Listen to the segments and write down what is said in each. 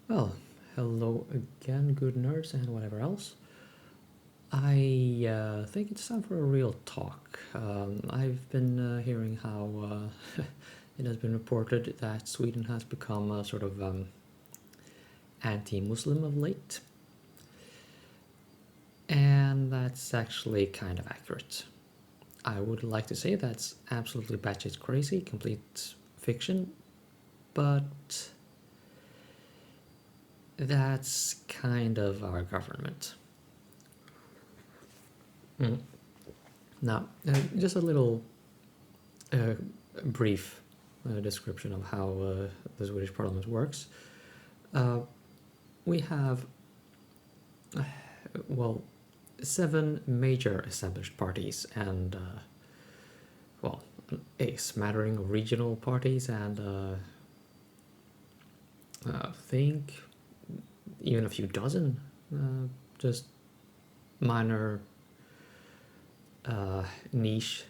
Well, hello again, good nerds and whatever else. I think it's time for a real talk. I've been hearing how it has been reported that Sweden has become a sort of anti-Muslim of late, and that's actually kind of accurate. I would like to say that's absolutely batshit crazy, complete fiction, but that's kind of our government. Mm. Now, just a little uh, brief description of how the Swedish Parliament works. Uh, we have, well, seven major established parties and, well, a smattering of regional parties and I think even a few dozen just minor niche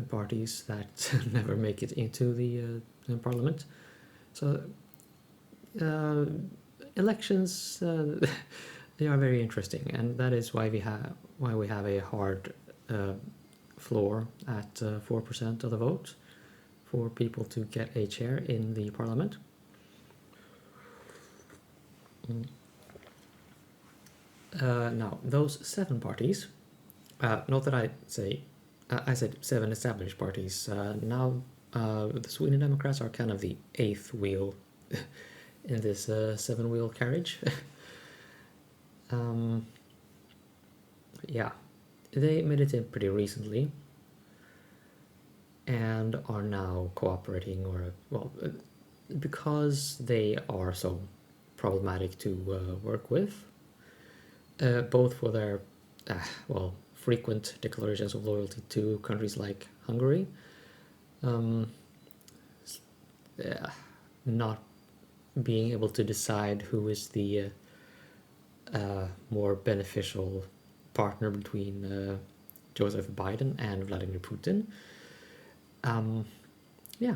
parties that never make it into the parliament. So uh, elections they are very interesting, and that is why we have a hard uh, floor at 4% of the vote for people to get a chair in the parliament. Now, those seven parties, not that I said seven established parties. Now, the Sweden Democrats are kind of the eighth wheel in this seven-wheel carriage. um, yeah, they made it in pretty recently and are now cooperating, or, well, because they are so problematic to work with, both for their, well, frequent declarations of loyalty to countries like Hungary, um, not being able to decide who is the more beneficial partner between Joseph Biden and Vladimir Putin. Yeah,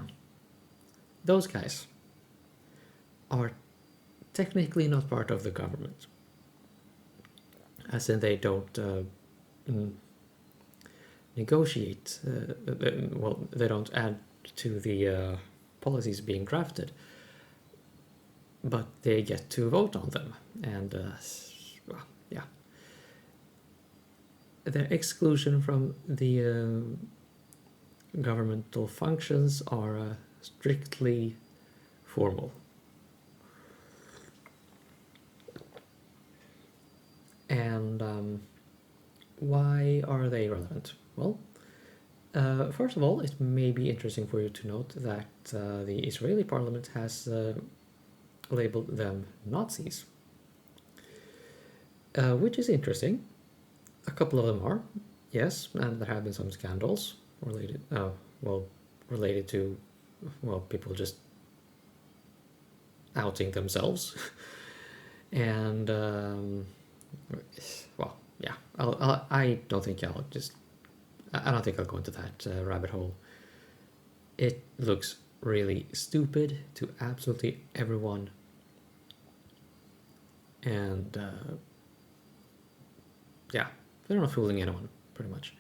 those guys are technically not part of the government, as in they don't negotiate, well, they don't add to the policies being drafted, but they get to vote on them. And, well, yeah. Their exclusion from the governmental functions are strictly formal. And why are they relevant? Well, first of all, it may be interesting for you to note that the Israeli parliament has labeled them Nazis, which is interesting. A couple of them are, yes, and there have been some scandals related, well, related to, well, people just outing themselves, and well, yeah, I don't think I don't think I'll go into that rabbit hole. It looks really stupid to absolutely everyone, and yeah, they're not fooling anyone, pretty much.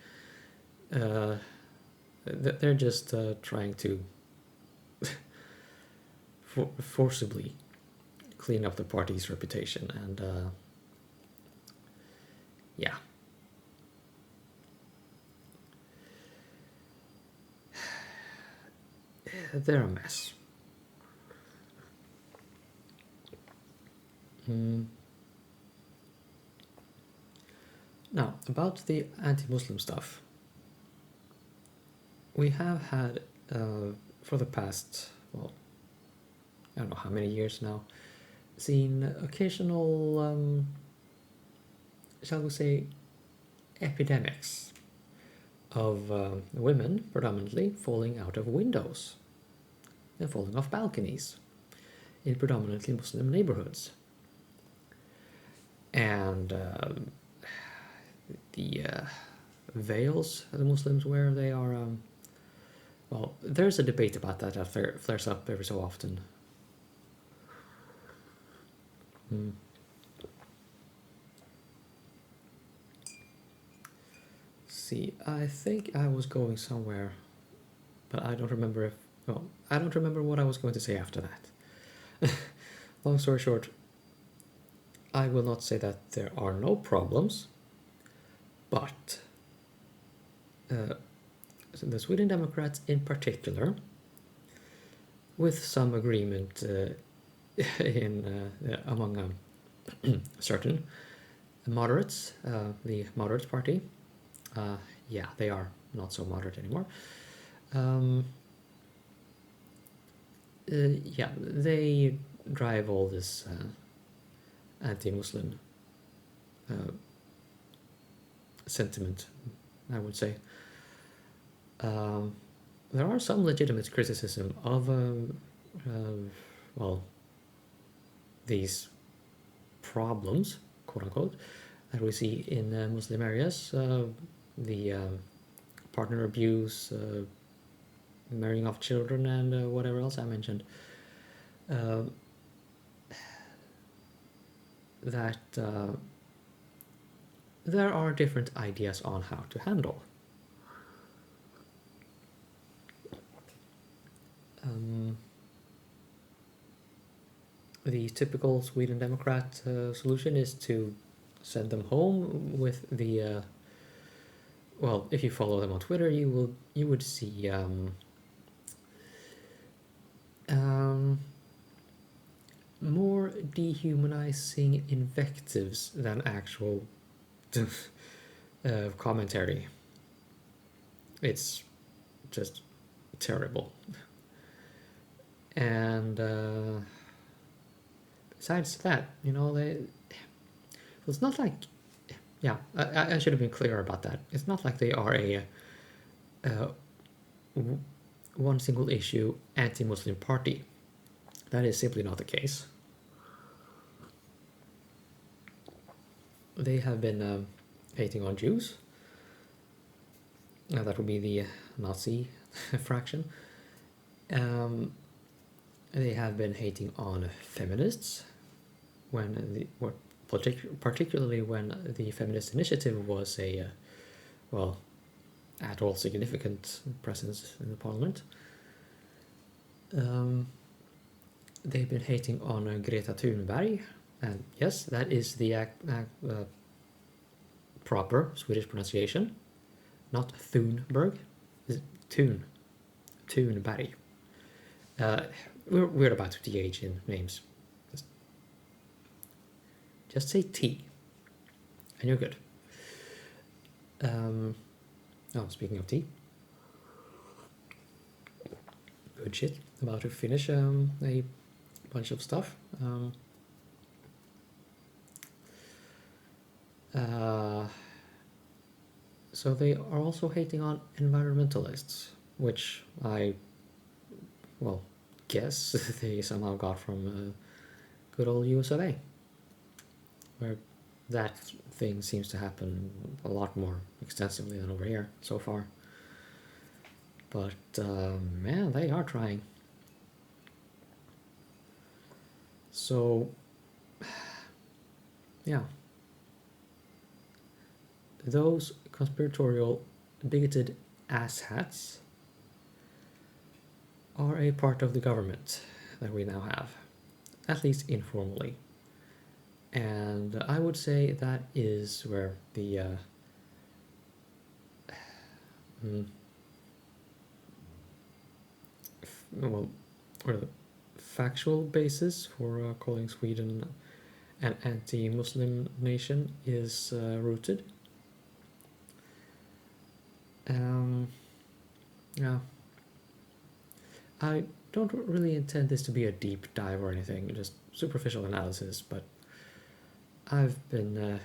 Uh, they're just trying to forcibly clean up the party's reputation, and yeah. They're a mess. Mm. Now, about the anti-Muslim stuff, we have had, for the past, well, I don't know how many years now, seen occasional, shall we say, epidemics of women, predominantly, falling out of windows and falling off balconies in predominantly Muslim neighborhoods. And the veils the Muslims wear, they are, well, there's a debate about that that flares up every so often. Hmm. See, I think I was going somewhere, but I don't remember if. Well, I don't remember what I was going to say after that. Long story short, I will not say that there are no problems, but the Sweden Democrats in particular, with some agreement in among certain moderates, the Moderates Party, yeah, they are not so moderate anymore. Yeah, they drive all this anti-Muslim sentiment, I would say. There are some legitimate criticism of, well, these problems, quote unquote, that we see in Muslim areas. The partner abuse, marrying off children, and whatever else I mentioned. That there are different ideas on how to handle. The typical Sweden Democrat solution is to send them home with the well, if you follow them on Twitter, you would see more dehumanizing invectives than actual commentary. It's just terrible. And besides that, it's not like, yeah, I should have been clear about that. It's not like they are a one single issue anti-Muslim party. That is simply not the case. They have been hating on Jews. That would be the Nazi fraction. They have been hating on feminists particularly when the feminist initiative was a well, at all significant presence in the parliament. They've been hating on Greta Thunberg, and yes, that is the proper Swedish pronunciation, not Thunberg. Thunberg. We're weird about TH in names. Just say T, and you're good. Speaking of tea, good shit. About to finish a bunch of stuff. So they are also hating on environmentalists, which I, well, guess they somehow got from good old US of A, where that thing seems to happen a lot more extensively than over here so far. But man, they are trying. So yeah, those conspiratorial bigoted asshats are a part of the government that we now have, at least informally. And I would say that is where the or the factual basis for calling Sweden an anti-Muslim nation is rooted. Yeah, I don't really intend this to be a deep dive or anything, just superficial analysis, but I've been,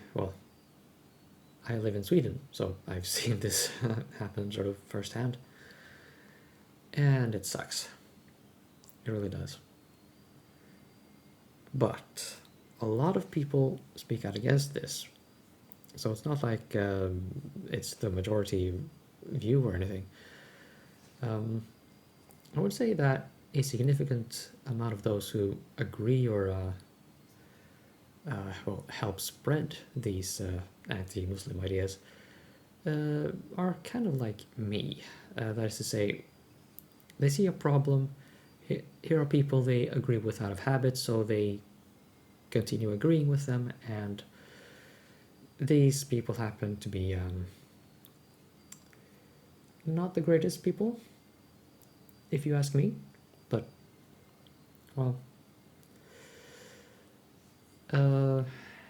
I live in Sweden, so I've seen this happen sort of firsthand. And it sucks. It really does. But a lot of people speak out against this. So it's not like it's the majority view or anything. I would say that a significant amount of those who agree or well, help spread these anti-Muslim ideas are kind of like me. That is to say, they see a problem. Here are people they agree with out of habit, so they continue agreeing with them, and these people happen to be not the greatest people, if you ask me, but, well,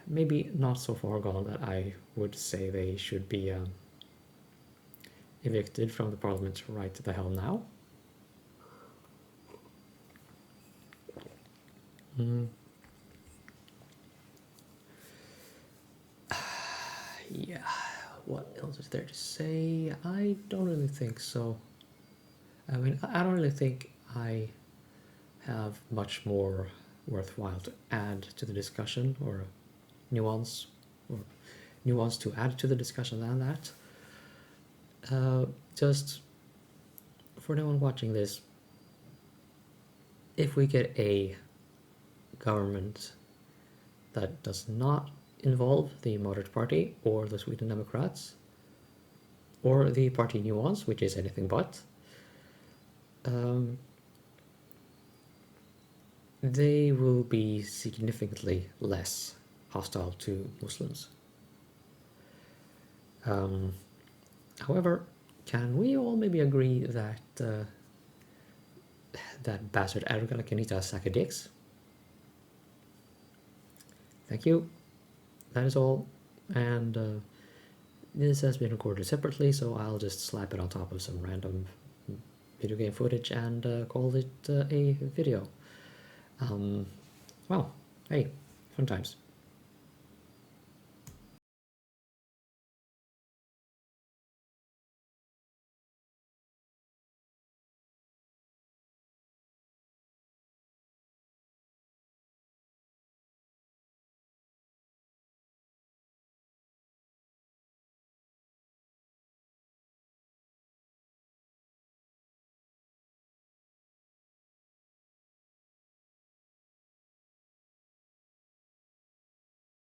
maybe not so far gone that I would say they should be evicted from the parliament right the hell now. Yeah, what else is there to say? I don't really think so. I mean, I don't really think I have much more worthwhile to add to the discussion, or nuance or nuance to add to the discussion than that. Just for anyone watching this, if we get a government that does not involve the Moderate Party or the Sweden Democrats or the party Nuance, which is anything but, they will be significantly less hostile to Muslims. However, can we all maybe agree that that bastard Erdogan can eat a sack of dicks? Thank you. That is all. And this has been recorded separately, so I'll just slap it on top of some random video game footage and call it a video. Well, hey, fun times.